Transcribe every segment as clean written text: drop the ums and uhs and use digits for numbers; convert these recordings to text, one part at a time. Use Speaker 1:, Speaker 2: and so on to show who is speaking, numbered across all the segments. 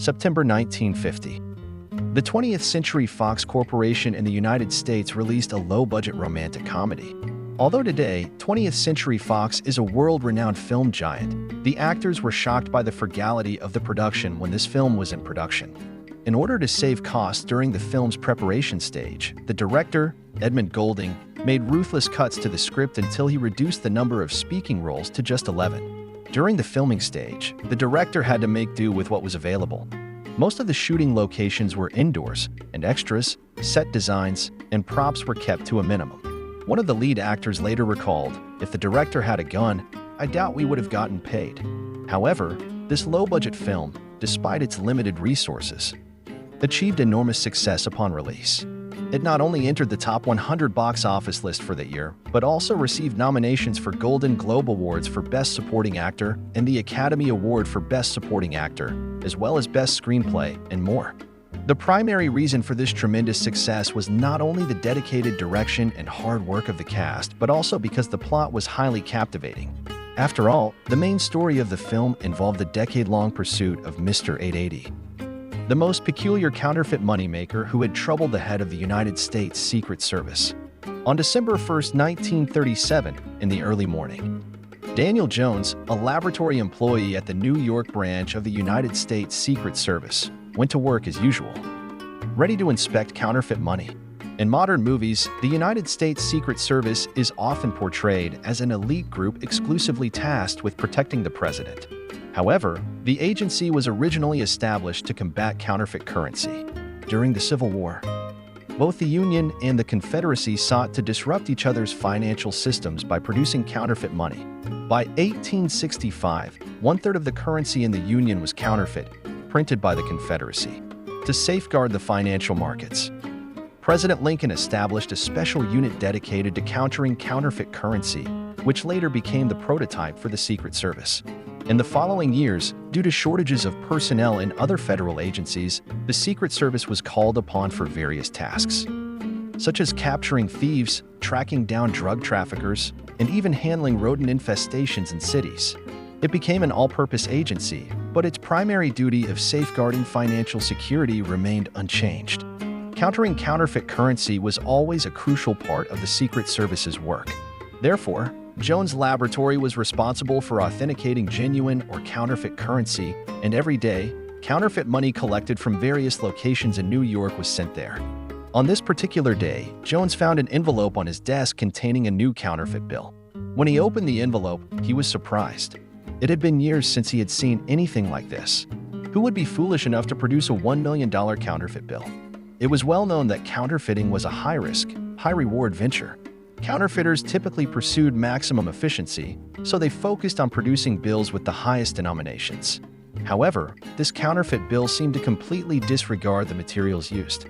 Speaker 1: September 1950. The 20th Century Fox Corporation in the United States released a low-budget romantic comedy. Although today, 20th Century Fox is a world-renowned film giant, the actors were shocked by the frugality of the production when this film was in production. In order to save costs during the film's preparation stage, the director, Emmett, made ruthless cuts to the script until he reduced the number of speaking roles to just 11. During the filming stage, the director had to make do with what was available. Most of the shooting locations were indoors, and extras, set designs, and props were kept to a minimum. One of the lead actors later recalled, "If the director had a gun, I doubt we would have gotten paid." However, this low-budget film, despite its limited resources, achieved enormous success upon release. It not only entered the top 100 box office list for that year, but also received nominations for Golden Globe Awards for Best Supporting Actor and the Academy Award for Best Supporting Actor, as well as Best Screenplay and more. The primary reason for this tremendous success was not only the dedicated direction and hard work of the cast, but also because the plot was highly captivating. After all, the main story of the film involved the decade-long pursuit of Mr. 880, the most peculiar counterfeit moneymaker who had troubled the head of the United States Secret Service. On December 1, 1937, in the early morning, Daniel Jones, a laboratory employee at the New York branch of the United States Secret Service, went to work as usual, ready to inspect counterfeit money. In modern movies, the United States Secret Service is often portrayed as an elite group exclusively tasked with protecting the president. However, the agency was originally established to combat counterfeit currency. During the Civil War, both the Union and the Confederacy sought to disrupt each other's financial systems by producing counterfeit money. By 1865, one-third of the currency in the Union was counterfeit, printed by the Confederacy. To safeguard the financial markets, President Lincoln established a special unit dedicated to countering counterfeit currency, which later became the prototype for the Secret Service. In the following years, due to shortages of personnel in other federal agencies, the Secret Service was called upon for various tasks, such as capturing thieves, tracking down drug traffickers, and even handling rodent infestations in cities. It became an all-purpose agency, but its primary duty of safeguarding financial security remained unchanged. Countering counterfeit currency was always a crucial part of the Secret Service's work. Therefore, Jones' laboratory was responsible for authenticating genuine or counterfeit currency, and every day, counterfeit money collected from various locations in New York was sent there. On this particular day, Jones found an envelope on his desk containing a new counterfeit bill. When he opened the envelope, he was surprised. It had been years since he had seen anything like this. Who would be foolish enough to produce a $1 million counterfeit bill? It was well known that counterfeiting was a high-risk, high-reward venture. Counterfeiters typically pursued maximum efficiency, so they focused on producing bills with the highest denominations. However, this counterfeit bill seemed to completely disregard the materials used.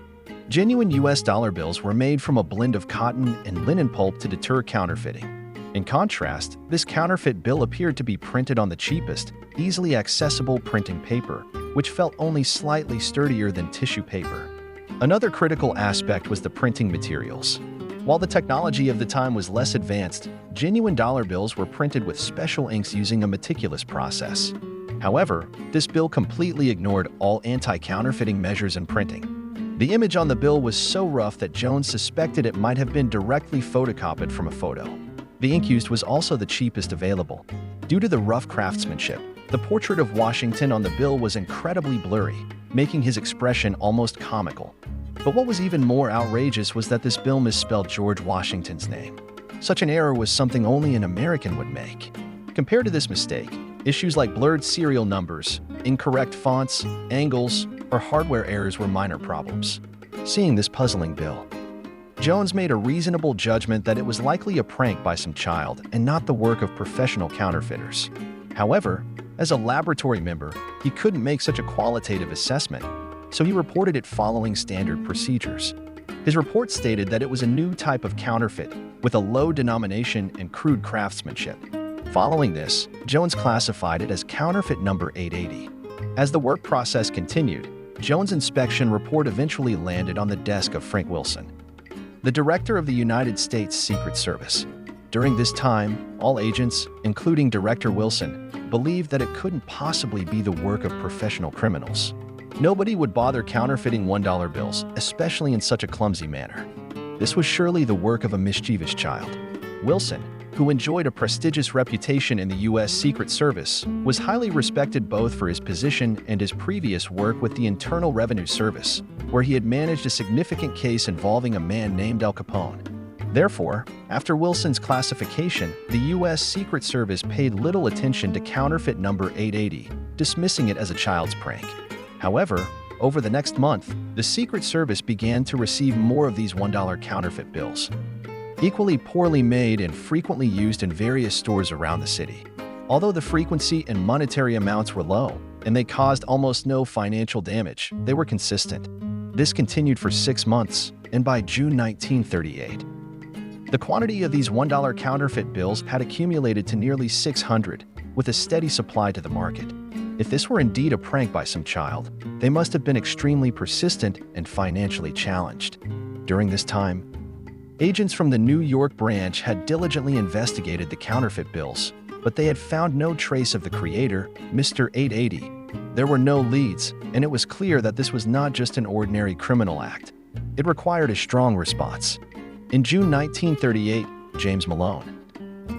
Speaker 1: Genuine US dollar bills were made from a blend of cotton and linen pulp to deter counterfeiting. In contrast, this counterfeit bill appeared to be printed on the cheapest, easily accessible printing paper, which felt only slightly sturdier than tissue paper. Another critical aspect was the printing materials. While the technology of the time was less advanced, genuine dollar bills were printed with special inks using a meticulous process. However, this bill completely ignored all anti-counterfeiting measures in printing. The image on the bill was so rough that Jones suspected it might have been directly photocopied from a photo. The ink used was also the cheapest available. Due to the rough craftsmanship, the portrait of Washington on the bill was incredibly blurry, making his expression almost comical. But what was even more outrageous was that this bill misspelled George Washington's name. Such an error was something only an American would make. Compared to this mistake, issues like blurred serial numbers, incorrect fonts, angles, or hardware errors were minor problems. Seeing this puzzling bill, Jones made a reasonable judgment that it was likely a prank by some child and not the work of professional counterfeiters. However, as a laboratory member, he couldn't make such a qualitative assessment, so he reported it following standard procedures. His report stated that it was a new type of counterfeit with a low denomination and crude craftsmanship. Following this, Jones classified it as counterfeit number 880. As the work process continued, Jones' inspection report eventually landed on the desk of Frank Wilson, the director of the United States Secret Service. During this time, all agents, including Director Wilson, believed that it couldn't possibly be the work of professional criminals. Nobody would bother counterfeiting $1 bills, especially in such a clumsy manner. This was surely the work of a mischievous child. Wilson, who enjoyed a prestigious reputation in the U.S. Secret Service, was highly respected both for his position and his previous work with the Internal Revenue Service, where he had managed a significant case involving a man named Al Capone. Therefore, after Wilson's classification, the U.S. Secret Service paid little attention to counterfeit number 880, dismissing it as a child's prank. However, over the next month, the Secret Service began to receive more of these $1 counterfeit bills, equally poorly made and frequently used in various stores around the city. Although the frequency and monetary amounts were low, and they caused almost no financial damage, they were consistent. This continued for 6 months, and by June 1938, the quantity of these $1 counterfeit bills had accumulated to nearly 600, with a steady supply to the market. If this were indeed a prank by some child, they must have been extremely persistent and financially challenged. During this time, agents from the New York branch had diligently investigated the counterfeit bills, but they had found no trace of the creator, Mr. 880. There were no leads, and it was clear that this was not just an ordinary criminal act. It required a strong response. In June 1938, James Malone,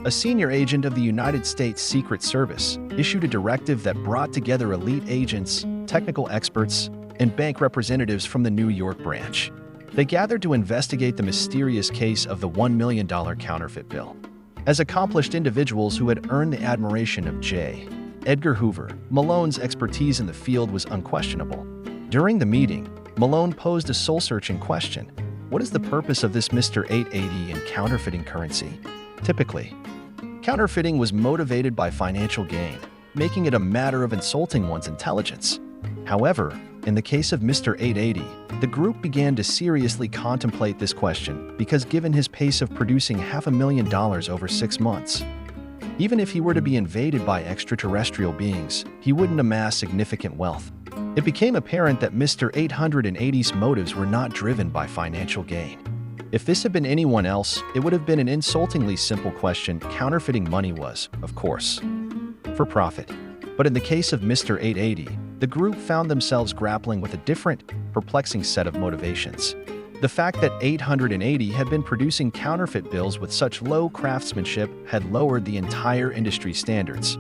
Speaker 1: a senior agent of the United States Secret Service, issued a directive that brought together elite agents, technical experts, and bank representatives from the New York branch. They gathered to investigate the mysterious case of the $1 million counterfeit bill. As accomplished individuals who had earned the admiration of J. Edgar Hoover, Malone's expertise in the field was unquestionable. During the meeting, Malone posed a soul-searching question. What is the purpose of this Mr. 880 in counterfeiting currency? Typically, counterfeiting was motivated by financial gain, making it a matter of insulting one's intelligence. However, in the case of Mr. 880, the group began to seriously contemplate this question because given his pace of producing $500,000 over 6 months, even if he were to be invaded by extraterrestrial beings, he wouldn't amass significant wealth. It became apparent that Mr. 880's motives were not driven by financial gain. If this had been anyone else, it would have been an insultingly simple question. Counterfeiting money was, of course, for profit. But in the case of Mr. 880, the group found themselves grappling with a different, perplexing set of motivations. The fact that 880 had been producing counterfeit bills with such low craftsmanship had lowered the entire industry standards.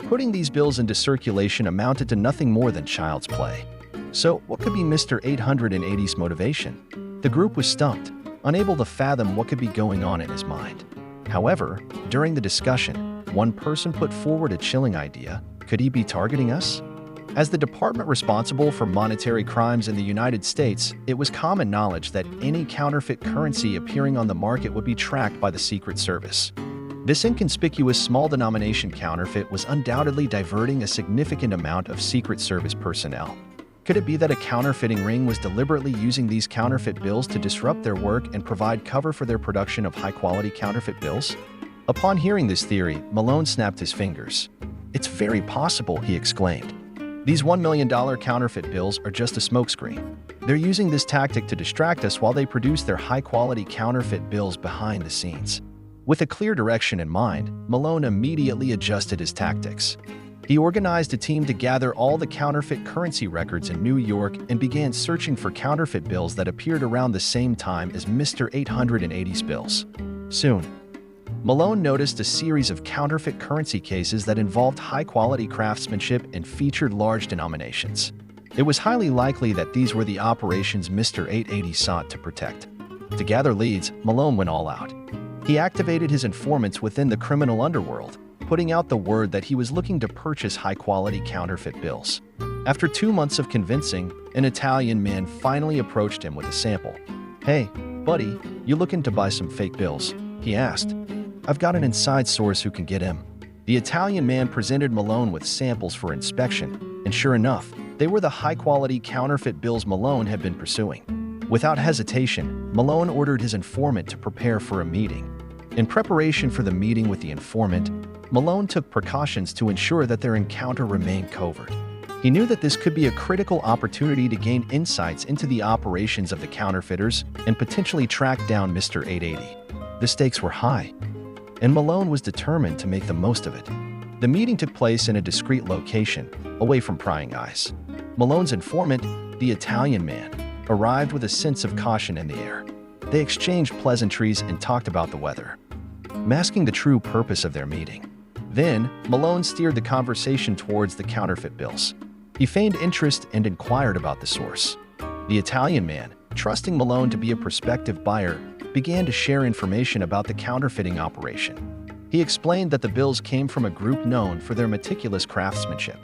Speaker 1: Putting these bills into circulation amounted to nothing more than child's play. So, what could be Mr. 880's motivation? The group was stumped, unable to fathom what could be going on in his mind. However, during the discussion, one person put forward a chilling idea. Could he be targeting us? As the department responsible for monetary crimes in the United States, it was common knowledge that any counterfeit currency appearing on the market would be tracked by the Secret Service. This inconspicuous small-denomination counterfeit was undoubtedly diverting a significant amount of Secret Service personnel. Could it be that a counterfeiting ring was deliberately using these counterfeit bills to disrupt their work and provide cover for their production of high-quality counterfeit bills? Upon hearing this theory, Malone snapped his fingers. "It's very possible," he exclaimed. "These $1 million counterfeit bills are just a smokescreen. They're using this tactic to distract us while they produce their high-quality counterfeit bills behind the scenes." With a clear direction in mind, Malone immediately adjusted his tactics. He organized a team to gather all the counterfeit currency records in New York and began searching for counterfeit bills that appeared around the same time as Mr. 880's bills. Soon, Malone noticed a series of counterfeit currency cases that involved high-quality craftsmanship and featured large denominations. It was highly likely that these were the operations Mr. 880 sought to protect. To gather leads, Malone went all out. He activated his informants within the criminal underworld, putting out the word that he was looking to purchase high-quality counterfeit bills. After 2 months of convincing, an Italian man finally approached him with a sample. "Hey, buddy, you looking to buy some fake bills?" he asked. "I've got an inside source who can get him." The Italian man presented Malone with samples for inspection, and sure enough, they were the high-quality counterfeit bills Malone had been pursuing. Without hesitation, Malone ordered his informant to prepare for a meeting. In preparation for the meeting with the informant, Malone took precautions to ensure that their encounter remained covert. He knew that this could be a critical opportunity to gain insights into the operations of the counterfeiters and potentially track down Mr. 880. The stakes were high, and Malone was determined to make the most of it. The meeting took place in a discreet location, away from prying eyes. Malone's informant, the Italian man, arrived with a sense of caution in the air. They exchanged pleasantries and talked about the weather, masking the true purpose of their meeting. Then, Malone steered the conversation towards the counterfeit bills. He feigned interest and inquired about the source. The Italian man, trusting Malone to be a prospective buyer, began to share information about the counterfeiting operation. He explained that the bills came from a group known for their meticulous craftsmanship.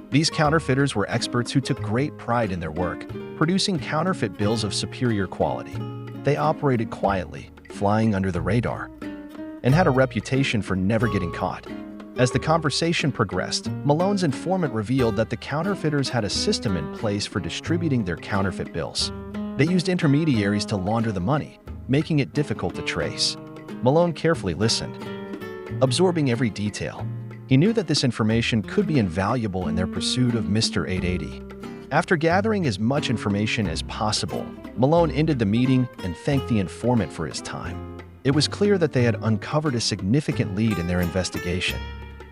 Speaker 1: These counterfeiters were experts who took great pride in their work, producing counterfeit bills of superior quality. They operated quietly, flying under the radar, and had a reputation for never getting caught. As the conversation progressed, Malone's informant revealed that the counterfeiters had a system in place for distributing their counterfeit bills. They used intermediaries to launder the money, making it difficult to trace. Malone carefully listened, absorbing every detail. He knew that this information could be invaluable in their pursuit of Mr. 880. After gathering as much information as possible, Malone ended the meeting and thanked the informant for his time. It was clear that they had uncovered a significant lead in their investigation.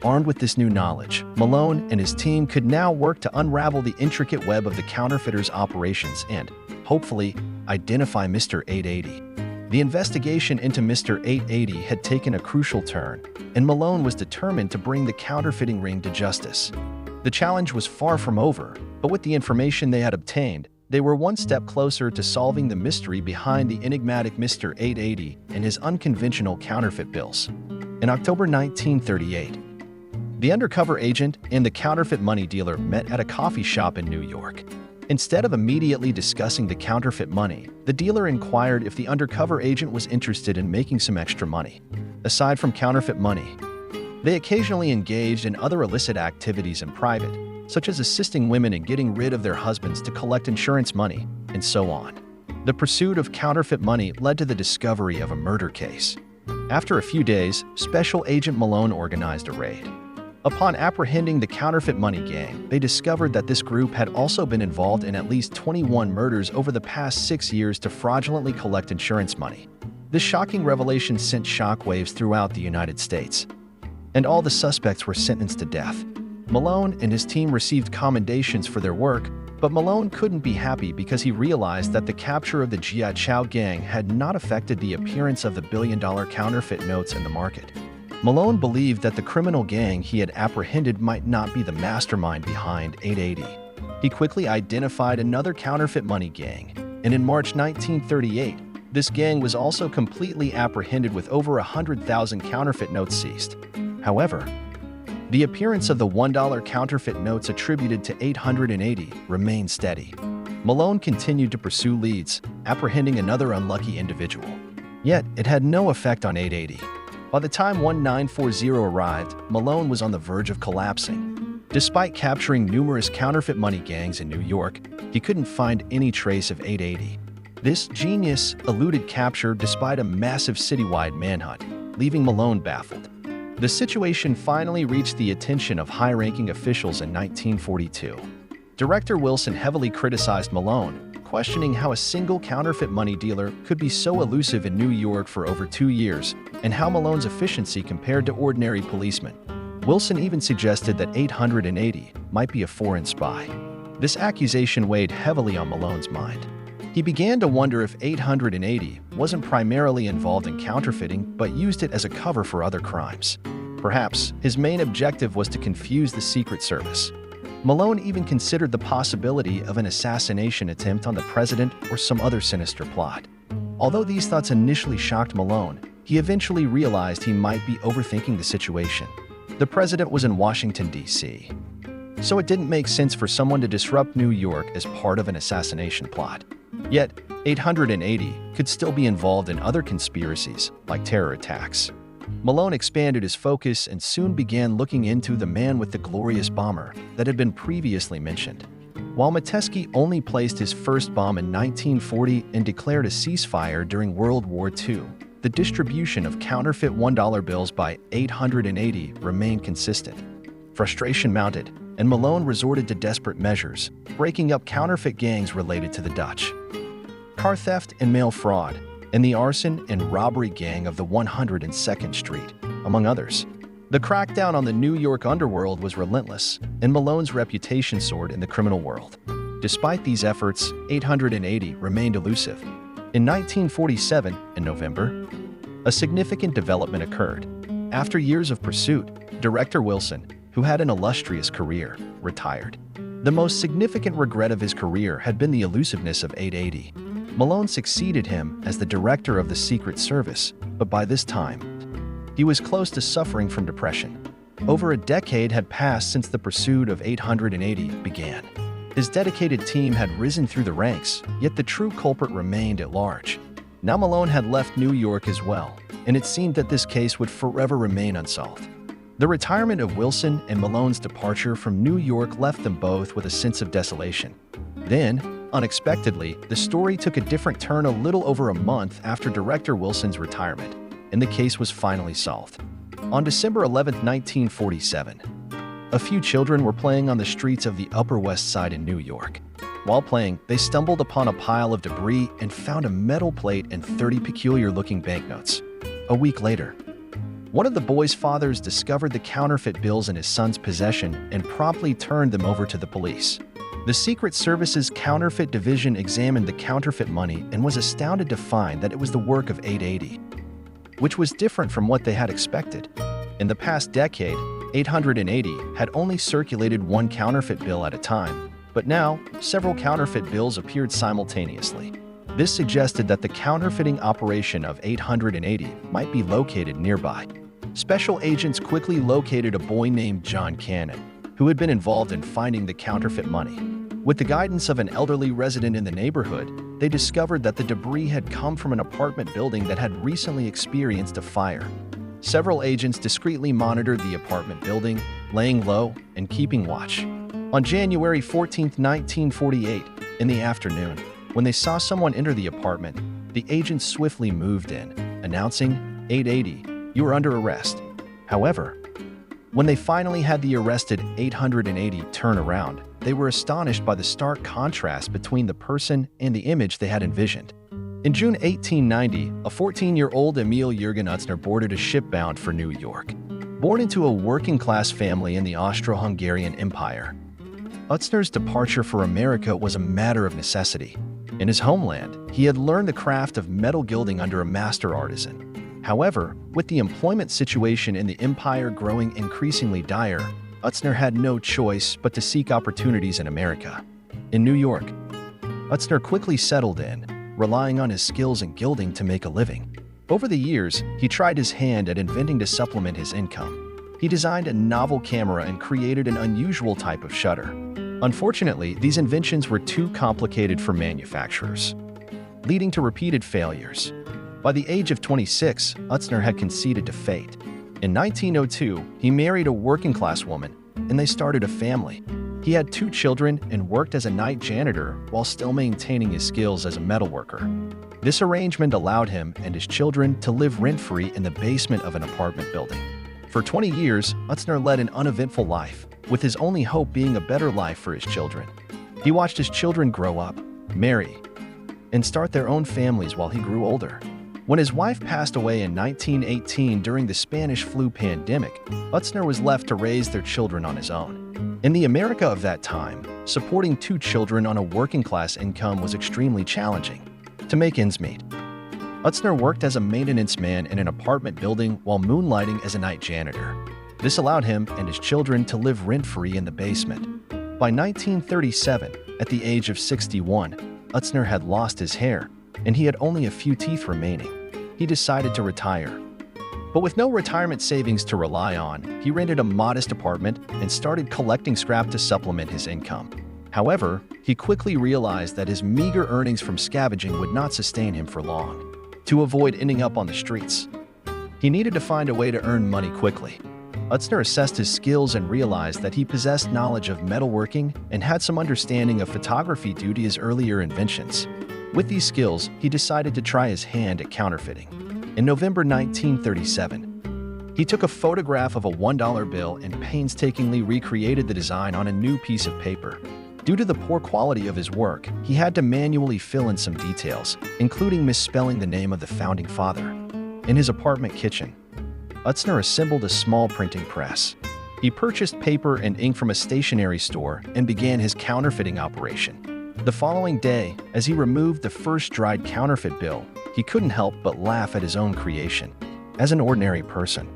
Speaker 1: Armed with this new knowledge, Malone and his team could now work to unravel the intricate web of the counterfeiters' operations and, hopefully, identify Mr. 880. The investigation into Mr. 880 had taken a crucial turn, and Malone was determined to bring the counterfeiting ring to justice. The challenge was far from over, but with the information they had obtained, they were one step closer to solving the mystery behind the enigmatic Mr. 880 and his unconventional counterfeit bills. In October 1938, the undercover agent and the counterfeit money dealer met at a coffee shop in New York. Instead of immediately discussing the counterfeit money, the dealer inquired if the undercover agent was interested in making some extra money. Aside from counterfeit money, they occasionally engaged in other illicit activities in private, such as assisting women in getting rid of their husbands to collect insurance money, and so on. The pursuit of counterfeit money led to the discovery of a murder case. After a few days, Special Agent Malone organized a raid. Upon apprehending the counterfeit money gang, they discovered that this group had also been involved in at least 21 murders over the past 6 years to fraudulently collect insurance money. This shocking revelation sent shockwaves throughout the United States, and all the suspects were sentenced to death. Malone and his team received commendations for their work, but Malone couldn't be happy because he realized that the capture of the Jia Chow gang had not affected the appearance of the billion-dollar counterfeit notes in the market. Malone believed that the criminal gang he had apprehended might not be the mastermind behind 880. He quickly identified another counterfeit money gang, and in March 1938, this gang was also completely apprehended with over 100,000 counterfeit notes seized. However, the appearance of the $1 counterfeit notes attributed to 880 remained steady. Malone continued to pursue leads, apprehending another unlucky individual. Yet, it had no effect on 880. By the time 1940 arrived, Malone was on the verge of collapsing. Despite capturing numerous counterfeit money gangs in New York, he couldn't find any trace of 880. This genius eluded capture despite a massive citywide manhunt, leaving Malone baffled. The situation finally reached the attention of high-ranking officials in 1942. Director Wilson heavily criticized Malone, questioning how a single counterfeit money dealer could be so elusive in New York for over 2 years, and how Malone's efficiency compared to ordinary policemen. Wilson even suggested that 880 might be a foreign spy. This accusation weighed heavily on Malone's mind. He began to wonder if 880 wasn't primarily involved in counterfeiting, but used it as a cover for other crimes. Perhaps his main objective was to confuse the Secret Service. Malone even considered the possibility of an assassination attempt on the president or some other sinister plot. Although these thoughts initially shocked Malone, he eventually realized he might be overthinking the situation. The president was in Washington, D.C., so it didn't make sense for someone to disrupt New York as part of an assassination plot. Yet, 880 could still be involved in other conspiracies, like terror attacks. Malone expanded his focus and soon began looking into the man with the glorious bomber that had been previously mentioned. While Metesky only placed his first bomb in 1940 and declared a ceasefire during World War II, the distribution of counterfeit $1 bills by 880 remained consistent. Frustration mounted, and Malone resorted to desperate measures, breaking up counterfeit gangs related to the Dutch, car theft and mail fraud, and the arson and robbery gang of the 102nd Street, among others. The crackdown on the New York underworld was relentless, and Malone's reputation soared in the criminal world. Despite these efforts, 880 remained elusive. In 1947, in November, a significant development occurred. After years of pursuit, Director Wilson, who had an illustrious career, retired. The most significant regret of his career had been the elusiveness of 880. Malone succeeded him as the director of the Secret Service, but by this time, he was close to suffering from depression. Over a decade had passed since the pursuit of 880 began. His dedicated team had risen through the ranks, yet the true culprit remained at large. Now Malone had left New York as well, and it seemed that this case would forever remain unsolved. The retirement of Wilson and Malone's departure from New York left them both with a sense of desolation. Then, unexpectedly, the story took a different turn a little over a month after Director Wilson's retirement, and the case was finally solved. On December 11, 1947, a few children were playing on the streets of the Upper West Side in New York. While playing, they stumbled upon a pile of debris and found a metal plate and 30 peculiar-looking banknotes. A week later, one of the boys' fathers discovered the counterfeit bills in his son's possession and promptly turned them over to the police. The Secret Service's Counterfeit Division examined the counterfeit money and was astounded to find that it was the work of 880, which was different from what they had expected. In the past decade, 880 had only circulated one counterfeit bill at a time, but now several counterfeit bills appeared simultaneously. This suggested that the counterfeiting operation of 880 might be located nearby. Special agents quickly located a boy named John Cannon, who had been involved in finding the counterfeit money. With the guidance of an elderly resident in the neighborhood, they discovered that the debris had come from an apartment building that had recently experienced a fire. Several agents discreetly monitored the apartment building, laying low and keeping watch. On January 14, 1948, in the afternoon, when they saw someone enter the apartment, the agents swiftly moved in, announcing, "880, you are under arrest." However, when they finally had the arrested 880 turn around, they were astonished by the stark contrast between the person and the image they had envisioned. In June 1890, a 14-year-old Emil Jürgen Utzner boarded a ship bound for New York. Born into a working-class family in the Austro-Hungarian Empire, Utzner's departure for America was a matter of necessity. In his homeland, he had learned the craft of metal gilding under a master artisan. However, with the employment situation in the empire growing increasingly dire, Utzner had no choice but to seek opportunities in America. In New York, Utzner quickly settled in, relying on his skills in gilding to make a living. Over the years, he tried his hand at inventing to supplement his income. He designed a novel camera and created an unusual type of shutter. Unfortunately, these inventions were too complicated for manufacturers, leading to repeated failures. By the age of 26, Utzner had conceded to fate. In 1902, he married a working-class woman, and they started a family. He had 2 children and worked as a night janitor while still maintaining his skills as a metalworker. This arrangement allowed him and his children to live rent-free in the basement of an apartment building. For 20 years, Utzner led an uneventful life, with his only hope being a better life for his children. He watched his children grow up, marry, and start their own families while he grew older. When his wife passed away in 1918 during the Spanish flu pandemic, Utzner was left to raise their children on his own. In the America of that time, supporting 2 children on a working-class income was extremely challenging. To make ends meet, Utzner worked as a maintenance man in an apartment building while moonlighting as a night janitor. This allowed him and his children to live rent-free in the basement. By 1937, at the age of 61, Utzner had lost his hair, and he had only a few teeth remaining. He decided to retire. But with no retirement savings to rely on, he rented a modest apartment and started collecting scrap to supplement his income. However, he quickly realized that his meager earnings from scavenging would not sustain him for long. To avoid ending up on the streets, he needed to find a way to earn money quickly. Utzner assessed his skills and realized that he possessed knowledge of metalworking and had some understanding of photography due to his earlier inventions. With these skills, he decided to try his hand at counterfeiting. In November 1937, he took a photograph of a $1 bill and painstakingly recreated the design on a new piece of paper. Due to the poor quality of his work, he had to manually fill in some details, including misspelling the name of the founding father. In his apartment kitchen, Utzner assembled a small printing press. He purchased paper and ink from a stationery store and began his counterfeiting operation. The following day, as he removed the first dried counterfeit bill, he couldn't help but laugh at his own creation. As an ordinary person,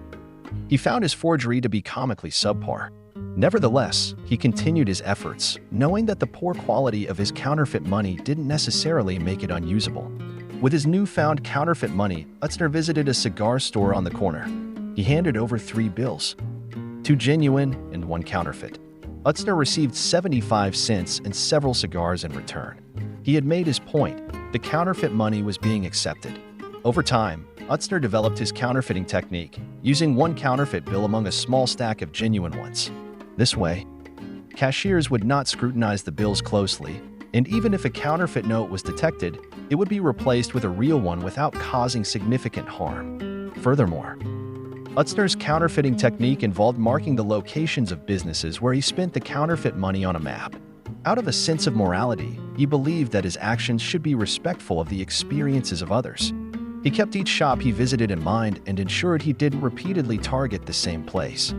Speaker 1: he found his forgery to be comically subpar. Nevertheless, he continued his efforts, knowing that the poor quality of his counterfeit money didn't necessarily make it unusable. With his newfound counterfeit money, Utzner visited a cigar store on the corner. He handed over 3 bills, 2 genuine and 1 counterfeit. Utzner received 75 cents and several cigars in return. He had made his point. The counterfeit money was being accepted. Over time, Utzner developed his counterfeiting technique, using 1 counterfeit bill among a small stack of genuine ones. This way, cashiers would not scrutinize the bills closely, and even if a counterfeit note was detected, it would be replaced with a real one without causing significant harm. Furthermore, Utzner's counterfeiting technique involved marking the locations of businesses where he spent the counterfeit money on a map. Out of a sense of morality, he believed that his actions should be respectful of the experiences of others. He kept each shop he visited in mind and ensured he didn't repeatedly target the same place.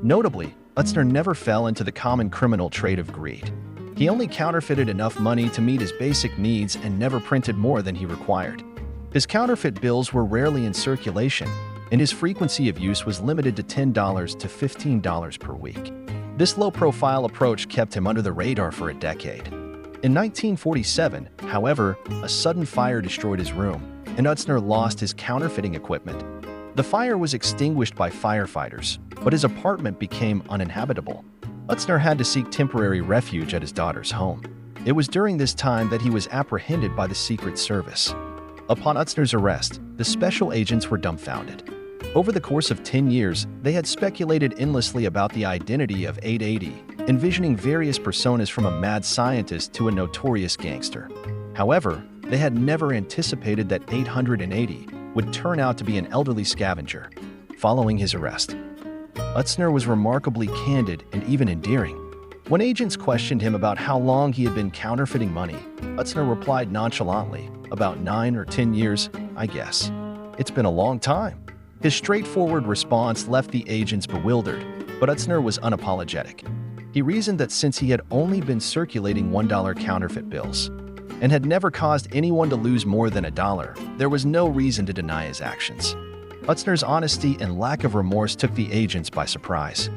Speaker 1: Notably, Utzner never fell into the common criminal trait of greed. He only counterfeited enough money to meet his basic needs and never printed more than he required. His counterfeit bills were rarely in circulation, and his frequency of use was limited to $10 to $15 per week. This low-profile approach kept him under the radar for a decade. In 1947, however, a sudden fire destroyed his room, and Utzner lost his counterfeiting equipment. The fire was extinguished by firefighters, but his apartment became uninhabitable. Utzner had to seek temporary refuge at his daughter's home. It was during this time that he was apprehended by the Secret Service. Upon Utzner's arrest, the special agents were dumbfounded. Over the course of 10 years, they had speculated endlessly about the identity of 880, envisioning various personas from a mad scientist to a notorious gangster. However, they had never anticipated that 880 would turn out to be an elderly scavenger. Following his arrest, Utzner was remarkably candid and even endearing. When agents questioned him about how long he had been counterfeiting money, Utzner replied nonchalantly, "About 9 or 10 years, I guess. It's been a long time." His straightforward response left the agents bewildered, but Utzner was unapologetic. He reasoned that since he had only been circulating $1 counterfeit bills and had never caused anyone to lose more than $1, there was no reason to deny his actions. Utzner's honesty and lack of remorse took the agents by surprise,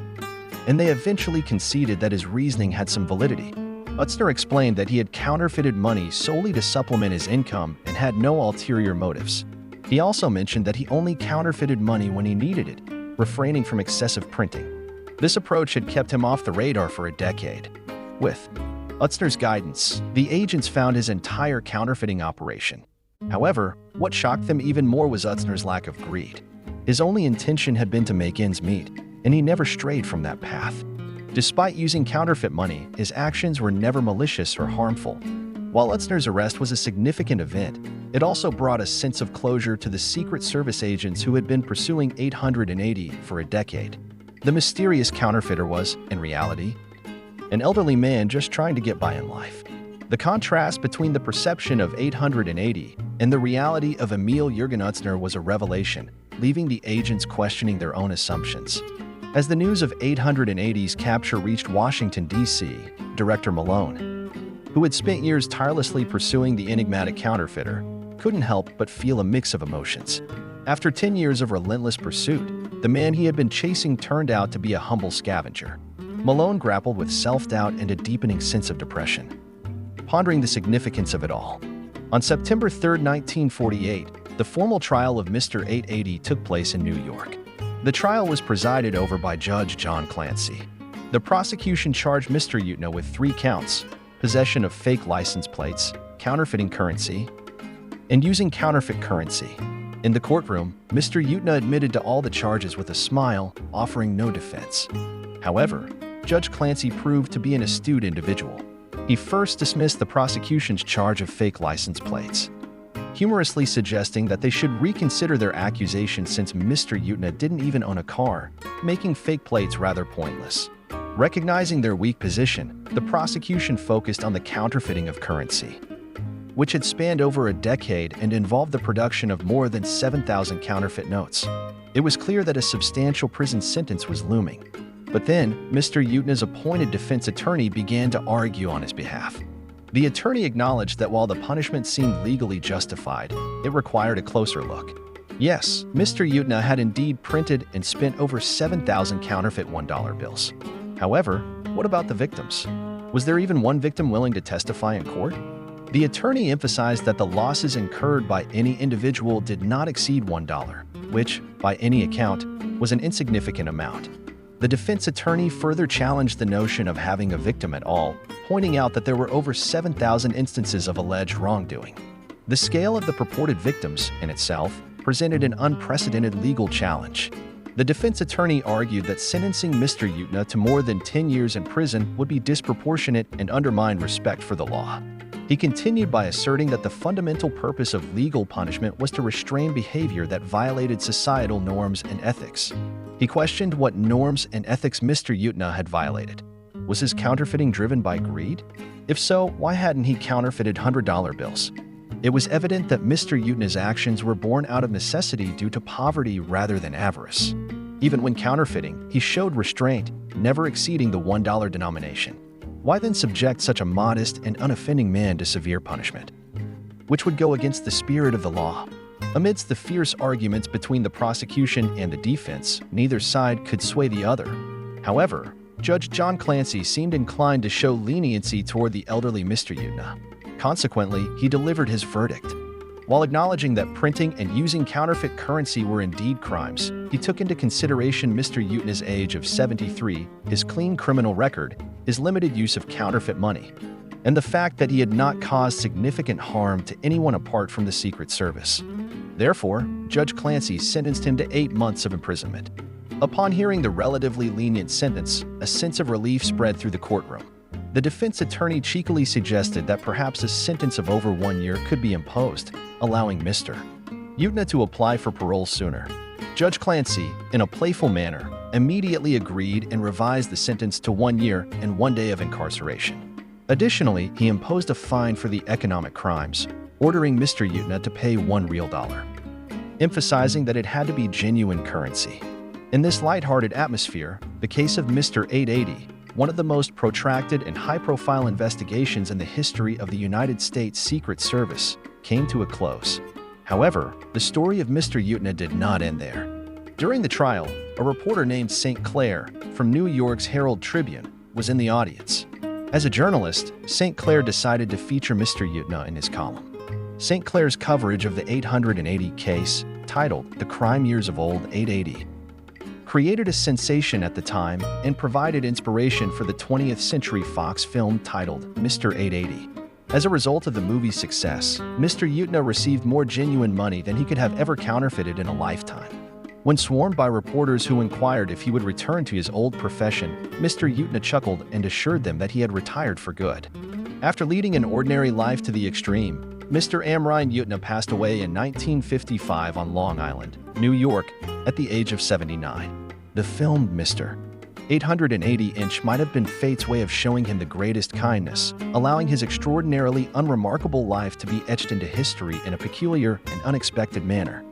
Speaker 1: and they eventually conceded that his reasoning had some validity. Utzner explained that he had counterfeited money solely to supplement his income and had no ulterior motives. He also mentioned that he only counterfeited money when he needed it, refraining from excessive printing. This approach had kept him off the radar for a decade. With Utzner's guidance, the agents found his entire counterfeiting operation. However, what shocked them even more was Utzner's lack of greed. His only intention had been to make ends meet, and he never strayed from that path. Despite using counterfeit money, his actions were never malicious or harmful. While Utzner's arrest was a significant event, it also brought a sense of closure to the Secret Service agents who had been pursuing 880 for a decade. The mysterious counterfeiter was, in reality, an elderly man just trying to get by in life. The contrast between the perception of 880 and the reality of Emil Jürgen Utzner was a revelation, leaving the agents questioning their own assumptions. As the news of 880's capture reached Washington, D.C., Director Malone, who had spent years tirelessly pursuing the enigmatic counterfeiter, couldn't help but feel a mix of emotions. After 10 years of relentless pursuit, the man he had been chasing turned out to be a humble scavenger. Malone grappled with self-doubt and a deepening sense of depression, pondering the significance of it all. On September 3, 1948, the formal trial of Mr. 880 took place in New York. The trial was presided over by Judge John Clancy. The prosecution charged Mr. Utna with 3 counts: possession of fake license plates, counterfeiting currency, and using counterfeit currency. In the courtroom, Mr. Utna admitted to all the charges with a smile, offering no defense. However, Judge Clancy proved to be an astute individual. He first dismissed the prosecution's charge of fake license plates, humorously suggesting that they should reconsider their accusation since Mr. Utna didn't even own a car, making fake plates rather pointless. Recognizing their weak position, the prosecution focused on the counterfeiting of currency. which had spanned over a decade and involved the production of more than 7,000 counterfeit notes. It was clear that a substantial prison sentence was looming. But then, Mr. Utna's appointed defense attorney began to argue on his behalf. The attorney acknowledged that while the punishment seemed legally justified, it required a closer look. Yes, Mr. Utna had indeed printed and spent over 7,000 counterfeit $1 bills. However, what about the victims? Was there even one victim willing to testify in court? The attorney emphasized that the losses incurred by any individual did not exceed $1, which, by any account, was an insignificant amount. The defense attorney further challenged the notion of having a victim at all, pointing out that there were over 7,000 instances of alleged wrongdoing. The scale of the purported victims, in itself, presented an unprecedented legal challenge. The defense attorney argued that sentencing Mr. Utna to more than 10 years in prison would be disproportionate and undermine respect for the law. He continued by asserting that the fundamental purpose of legal punishment was to restrain behavior that violated societal norms and ethics. He questioned what norms and ethics Mr. Utna had violated. Was his counterfeiting driven by greed? If so, why hadn't he counterfeited $100 bills? It was evident that Mr. Utna's actions were born out of necessity due to poverty rather than avarice. Even when counterfeiting, he showed restraint, never exceeding the $1 denomination. Why then subject such a modest and unoffending man to severe punishment, which would go against the spirit of the law? Amidst the fierce arguments between the prosecution and the defense, neither side could sway the other. However, Judge John Clancy seemed inclined to show leniency toward the elderly Mr. Utna. Consequently, he delivered his verdict. While acknowledging that printing and using counterfeit currency were indeed crimes, he took into consideration Mr. Utna's age of 73, his clean criminal record, his limited use of counterfeit money, and the fact that he had not caused significant harm to anyone apart from the Secret Service. Therefore, Judge Clancy sentenced him to 8 months of imprisonment. Upon hearing the relatively lenient sentence, a sense of relief spread through the courtroom. The defense attorney cheekily suggested that perhaps a sentence of over 1 year could be imposed, allowing Mr. Utna to apply for parole sooner. Judge Clancy, in a playful manner, immediately agreed and revised the sentence to 1 year and 1 day of incarceration. Additionally, he imposed a fine for the economic crimes, ordering Mr. Utna to pay $1 real, emphasizing that it had to be genuine currency. In this lighthearted atmosphere, the case of Mr. 880, one of the most protracted and high-profile investigations in the history of the United States Secret Service, came to a close. However, the story of Mr. Utna did not end there. During the trial, a reporter named St. Clair from New York's Herald Tribune was in the audience. As a journalist, St. Clair decided to feature Mr. Utna in his column. St. Clair's coverage of the 880 case, titled The Crime Years of Old 880, created a sensation at the time and provided inspiration for the 20th Century Fox film titled Mr. 880. As a result of the movie's success, Mr. Utna received more genuine money than he could have ever counterfeited in a lifetime. When swarmed by reporters who inquired if he would return to his old profession, Mr. Utna chuckled and assured them that he had retired for good. After leading an ordinary life to the extreme, Mr. Amrine Utna passed away in 1955 on Long Island, New York, at the age of 79. The film Mr. 880 might have been fate's way of showing him the greatest kindness, allowing his extraordinarily unremarkable life to be etched into history in a peculiar and unexpected manner.